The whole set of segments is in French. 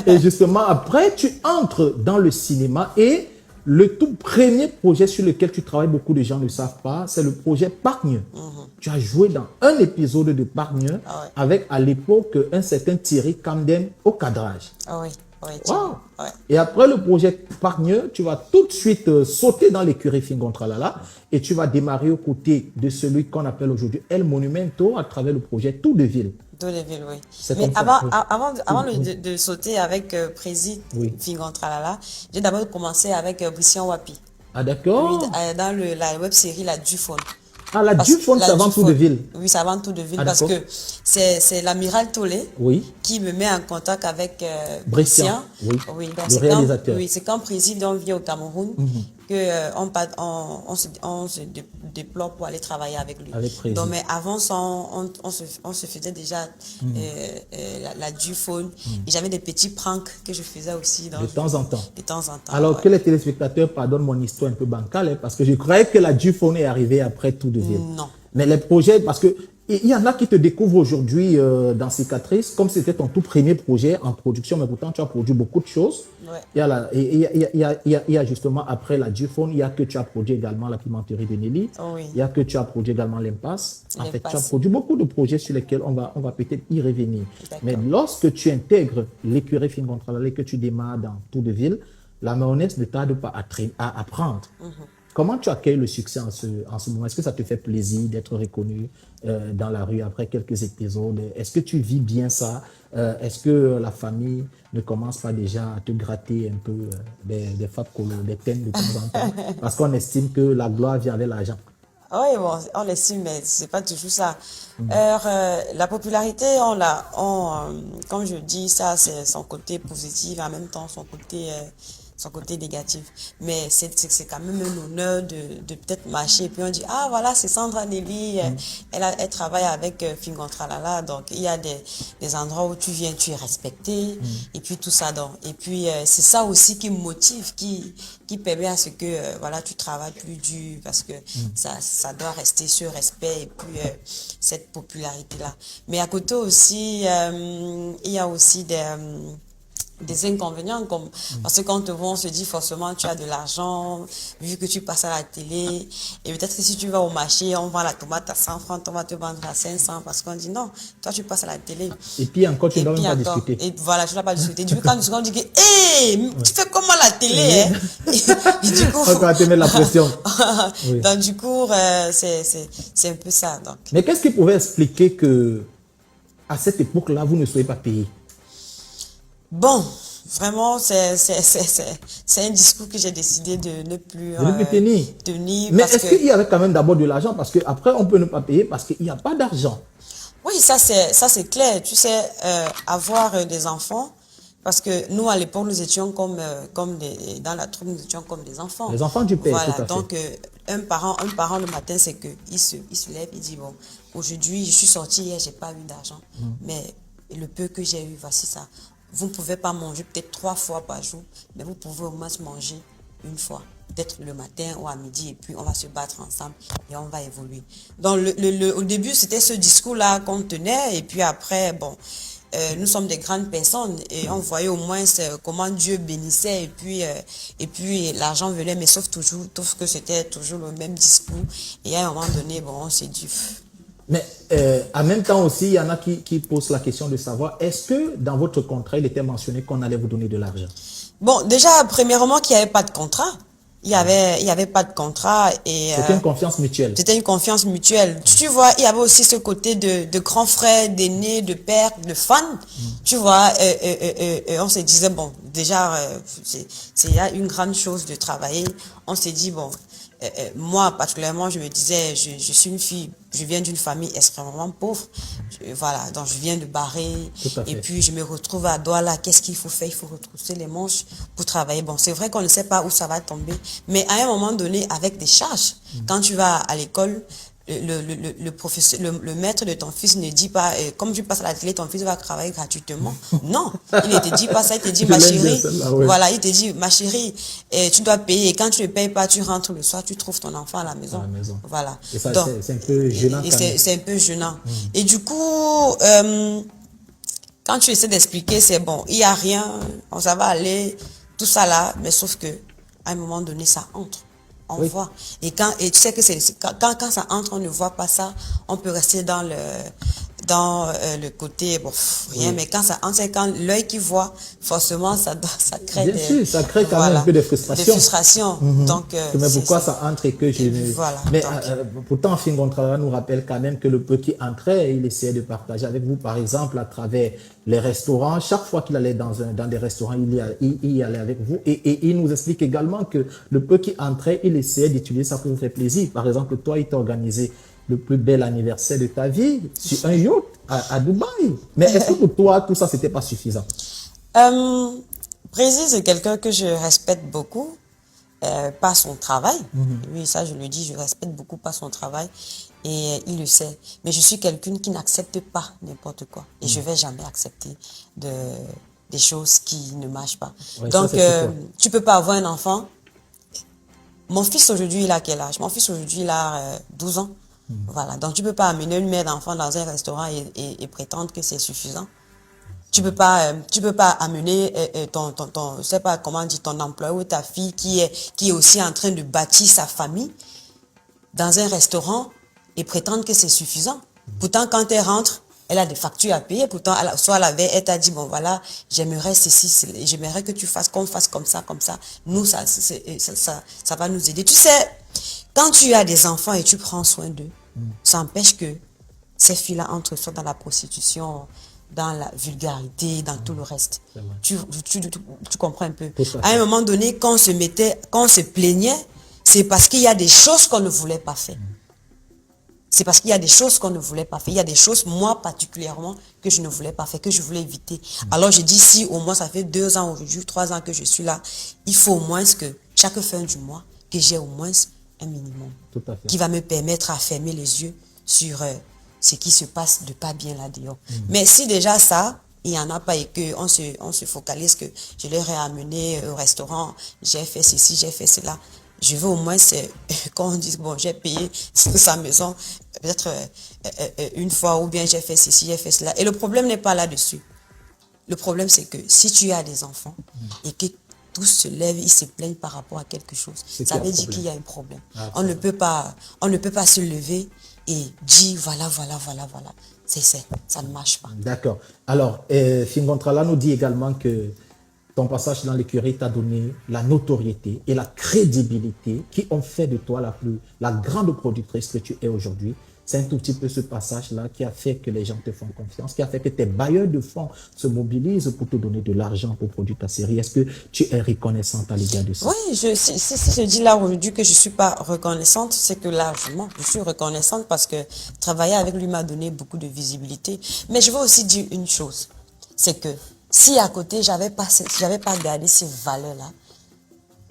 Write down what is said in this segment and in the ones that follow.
Et justement, après, tu entres dans le cinéma et le tout premier projet sur lequel tu travailles, beaucoup de gens ne savent pas, c'est le projet Pargne. Tu as joué dans un épisode de Pargne Ah ouais. avec à l'époque un certain Thierry Camden au cadrage. Ah oui, oui, Wow. ouais. Et après le projet Pargne, tu vas tout de suite sauter dans l'écurie Fingontralala et tu vas démarrer aux côtés de celui qu'on appelle aujourd'hui El Monumento à travers le projet Tout de Ville. Dans les villes, oui. C'est Mais comme ça, avant, oui. de sauter avec Prési Oui. Fingontralala, j'ai d'abord commencé avec Brissian Wapi. Ah Oui, d'accord. dans la web série La Dufone. Ah la Dufone, c'est avant Tout de Ville. Oui, c'est avant Tout de Ville Ah, parce d'accord. que c'est l'amiral Tolé Oui. qui me met en contact avec Brissian, oui. Oui, donc Le c'est réalisateur. oui, c'est quand président vient au Cameroun que on se déploie pour aller travailler avec lui. Avec Prési. Donc, mais avant ça, on se faisait déjà la Dufone. Et j'avais des petits pranks que je faisais aussi. De temps en temps. De temps en temps. Alors ouais. que les téléspectateurs pardonnent mon histoire un peu bancale, hein, parce que je croyais que la Dufone est arrivée après Tout de Ville. Non. Mais les projets, parce que il y en a qui te découvrent aujourd'hui dans Cicatrice, comme c'était ton tout premier projet en production, mais pourtant tu as produit beaucoup de choses. Ouais. Il y a justement après la Dufone, il y a que tu as produit également la pimenterie de Nelly. Oh oui. Il y a que tu as produit également l'Impasse. En fait, tu as L'Impasse. produit beaucoup de projets sur lesquels on va peut-être y revenir. D'accord. Mais lorsque tu intègres l'écurie Fingontralala et que tu démarres dans Tout de Ville, la mayonnaise ne tarde pas à apprendre. Comment tu accueilles le succès en ce moment? Est-ce que ça te fait plaisir d'être reconnu dans la rue après quelques épisodes? Est-ce que tu vis bien ça? Est-ce que la famille ne commence pas déjà à te gratter un peu des fab colos, des thèmes de temps en temps? Parce qu'on estime que la gloire vient avec l'argent. Oui, bon, on l'estime, mais c'est pas toujours ça. La popularité, comme je dis, ça, c'est son côté positif, en même temps son côté négatif. Mais c'est quand même un honneur de peut-être marcher et puis on dit, ah voilà, c'est Sandra Nelly, elle travaille avec Fingontralala, donc il y a des endroits où tu viens, tu es respecté, et puis tout ça. Donc, et puis c'est ça aussi qui me motive, qui permet à ce que voilà, tu travailles plus dur, parce que ça doit rester ce respect et puis cette popularité-là. Mais à côté aussi, il y a aussi des inconvénients, comme parce que quand on te voit, on se dit forcément tu as de l'argent vu que tu passes à la télé, et peut-être que si tu vas au marché, on vend la tomate à 100 francs, on va te vendre à 500 parce qu'on dit non, toi tu passes à la télé. Et puis encore, tu ne dois même pas encore, discuter. et voilà, tu ne dois pas discuter. Du coup, quand on dit que hey, tu fais comment la télé, hein? Et du coup, On va te mettre la pression. Oui. donc du coup, c'est un peu ça. Donc. Mais qu'est-ce qui pouvait expliquer que à cette époque-là, vous ne soyez pas payé? Bon, vraiment, c'est un discours que j'ai décidé de ne plus tenir. Mais est-ce qu'il y avait quand même d'abord de l'argent? Parce qu'après, on peut ne pas payer parce qu'il n'y a pas d'argent. Oui, ça c'est clair. Tu sais, avoir des enfants, parce que nous, à l'époque, nous étions dans la troupe, nous étions comme des enfants. Les enfants du père, voilà, tout à fait. donc un parent le matin, c'est que il se lève, il dit, bon, aujourd'hui, je suis sorti hier, j'ai pas eu d'argent, mais le peu que j'ai eu, voici ça. Vous ne pouvez pas manger peut-être 3 fois par jour, mais vous pouvez au moins manger une fois, peut-être le matin ou à midi, et puis on va se battre ensemble et on va évoluer. Donc au début, c'était ce discours-là qu'on tenait, et puis après, bon, nous sommes des grandes personnes et on voyait au moins comment Dieu bénissait, et puis l'argent venait, mais sauf que c'était toujours le même discours. Et à un moment donné, bon, on s'est dit... Mais en même temps aussi, il y en a qui posent la question de savoir, est-ce que dans votre contrat, il était mentionné qu'on allait vous donner de l'argent? Bon, déjà, premièrement, qu'il n'y avait pas de contrat. Il y avait pas de contrat et... C'était une confiance mutuelle. C'était une confiance mutuelle. Tu vois, il y avait aussi ce côté de grands frères, d'aînés, de pères, de fans. Tu vois, on se disait, bon, déjà, il y a une grande chose de travailler. On s'est dit, bon... moi, particulièrement, je me disais, je suis une fille, je viens d'une famille extrêmement pauvre. Voilà, donc je viens de Barré. Et puis, je me retrouve à Douala. Qu'est-ce qu'il faut faire? Il faut retrousser les manches pour travailler. Bon, c'est vrai qu'on ne sait pas où ça va tomber. Mais à un moment donné, avec des charges, quand tu vas à l'école, le maître de ton fils ne dit pas, comme tu passes à la télé, ton fils va travailler gratuitement. Non, il ne te dit pas ça, il te dit, ma chérie, voilà, il te dit, ma chérie, tu dois payer, et quand tu ne payes pas, tu rentres le soir, tu trouves ton enfant à la maison. Voilà. Et ça, c'est un peu gênant. C'est un peu gênant. Et du coup, quand tu essaies d'expliquer, c'est bon, il n'y a rien, ça va aller, tout ça là, mais sauf que à un moment donné, ça entre. On Oui. voit. Et tu sais que quand ça entre, on ne voit pas ça, on peut rester dans le côté, bon, rien, mais quand ça entre, c'est quand l'œil qui voit, forcément, ça crée Bien sûr, ça crée quand même un peu de frustration. Des frustrations. Donc, mais pourquoi ça entre et que je ne... Voilà. Mais Donc, pourtant, Fingontrala nous rappelle quand même que le peu qui entrait, il essayait de partager avec vous, par exemple, à travers les restaurants. Chaque fois qu'il allait dans des restaurants, il y allait avec vous. Et il nous explique également que le peu qui entrait, il essayait d'utiliser ça pour vous faire plaisir. Par exemple, toi, il t'a organisé le plus bel anniversaire de ta vie sur un yacht à Dubaï. Mais est-ce que pour toi, tout ça, c'était pas suffisant? Brésil, c'est quelqu'un que je respecte beaucoup par son travail. Oui, ça, je le dis, je respecte beaucoup par son travail et il le sait. Mais je suis quelqu'un qui n'accepte pas n'importe quoi. Et je vais jamais accepter des choses qui ne marchent pas. Oui, donc, ça, tu peux pas avoir un enfant. Mon fils, aujourd'hui, il a quel âge? Mon fils, aujourd'hui, il a 12 ans. Voilà, donc tu peux pas amener une mère d'enfant dans un restaurant et prétendre que c'est suffisant. Tu peux pas amener je sais pas comment dire, ton employé ou ta fille qui est aussi en train de bâtir sa famille dans un restaurant et prétendre que c'est suffisant. Pourtant, quand elle rentre, elle a des factures à payer. Pourtant, soit la veille, elle t'a dit, bon voilà, j'aimerais ceci, j'aimerais que qu'on fasse comme ça, comme ça. Nous, ça va nous aider. Tu sais, quand tu as des enfants et tu prends soin d'eux, ça empêche que ces filles-là entrent soit dans la prostitution, dans la vulgarité, dans tout le reste. Tu comprends un peu. À un moment donné, quand on se plaignait, c'est parce qu'il y a des choses qu'on ne voulait pas faire. C'est parce qu'il y a des choses qu'on ne voulait pas faire. Il y a des choses, moi particulièrement, que je ne voulais pas faire, que je voulais éviter. Alors je dis, si au moins ça fait 2 ans aujourd'hui, 3 ans que je suis là, il faut au moins que chaque fin du mois, que j'ai au moins un minimum qui va me permettre à fermer les yeux sur ce qui se passe de pas bien là-dehors. Mais si déjà ça, il n'y en a pas et qu'on se focalise que je leur ai amené au restaurant, j'ai fait ceci, j'ai fait cela, je veux au moins, quand on dit, bon, j'ai payé sa maison peut-être une fois ou bien j'ai fait ceci, j'ai fait cela. Et le problème n'est pas là-dessus. Le problème, c'est que si tu as des enfants et que tous se lèvent, ils se plaignent par rapport à quelque chose, ça veut dire qu'il y a un problème. On ne peut pas se lever et dire voilà. Ça ne marche pas. D'accord. Alors, Fingontrala nous dit également que ton passage dans l'écurie t'a donné la notoriété et la crédibilité qui ont fait de toi la grande productrice que tu es aujourd'hui. C'est un tout petit peu ce passage-là qui a fait que les gens te font confiance, qui a fait que tes bailleurs de fonds se mobilisent pour te donner de l'argent pour produire ta série. Est-ce que tu es reconnaissante à l'égard de ça? Oui, si je dis là aujourd'hui que je suis pas reconnaissante, c'est que largement, je suis reconnaissante parce que travailler avec lui m'a donné beaucoup de visibilité. Mais je veux aussi dire une chose, c'est que si à côté, j'avais pas gardé ces valeurs-là,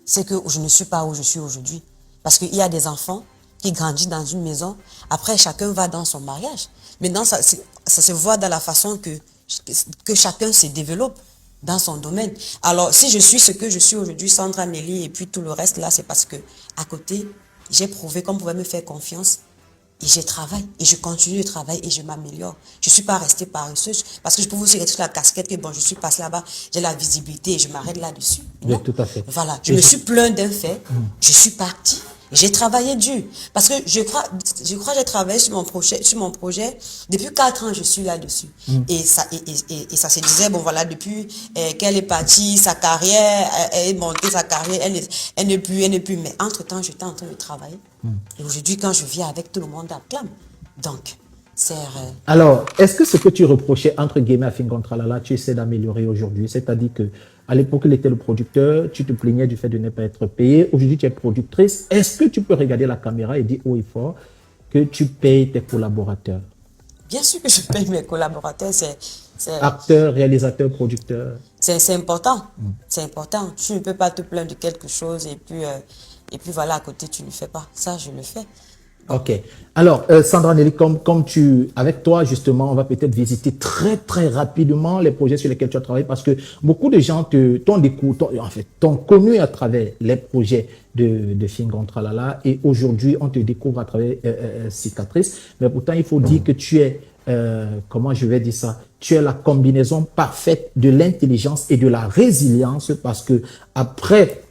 c'est que je ne suis pas où je suis aujourd'hui. Parce qu'il y a des enfants qui grandissent dans une maison, après chacun va dans son mariage. Maintenant, ça se voit dans la façon que chacun se développe dans son domaine. Alors, si je suis ce que je suis aujourd'hui, Sandra Nelly, et puis tout le reste là, c'est parce que à côté, j'ai prouvé qu'on pouvait me faire confiance. Et je travaille, et je continue de travailler, et je m'améliore. Je ne suis pas restée paresseuse, parce que je peux aussi rester sur la casquette que bon, je suis passée là-bas, j'ai la visibilité, et je m'arrête là-dessus. Oui, tout à fait. Voilà, je me suis plaint d'un fait, je suis partie, j'ai travaillé dur. Parce que je crois que j'ai travaillé sur mon projet, depuis 4 ans, je suis là-dessus. Et ça se disait, bon voilà, depuis qu'elle est partie, sa carrière, elle est montée sa carrière, elle n'est plus. Mais entre-temps, j'étais en train de travailler. Et aujourd'hui, quand je viens avec, tout le monde acclame. Donc, c'est... Alors, est-ce que ce que tu reprochais, entre guillemets, à Fingontrala, tu essaies d'améliorer aujourd'hui? C'est-à-dire que à l'époque, il était le producteur, tu te plaignais du fait de ne pas être payé. Aujourd'hui, tu es productrice. Est-ce que tu peux regarder la caméra et dire haut et fort que tu payes tes collaborateurs? Bien sûr que je paye mes collaborateurs. Acteurs, réalisateurs, producteurs. C'est important. C'est important. Tu ne peux pas te plaindre de quelque chose et puis voilà, à côté, tu ne le fais pas. Ça, je le fais. Ok. Alors, Sandra Nelly, avec toi, justement, on va peut-être visiter très, très rapidement les projets sur lesquels tu as travaillé parce que beaucoup de gens t'ont connu à travers les projets de Fingontrala et aujourd'hui, on te découvre à travers Cicatrice. Mais pourtant, il faut dire que tu es comment je vais dire ça, tu es la combinaison parfaite de l'intelligence et de la résilience parce que après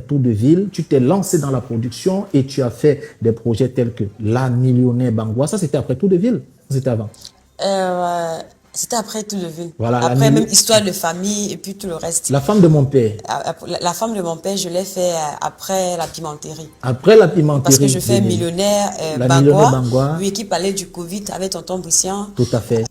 Tour de Ville, tu t'es lancé dans la production et tu as fait des projets tels que La Millionnaire Bangwa. Ça, c'était après Tour de Ville. C'était avant. Euh, C'était après tout le ville. Voilà, Après même histoire de famille et puis tout le reste. La femme de mon père. La femme de mon père, je l'ai fait après la pimenterie. Après la pimenterie. Parce que je fais millionnaire la Millionnaire Bangwa, Bangwa. oui, qui parlait du Covid avec tonton Brissian. Tout à fait.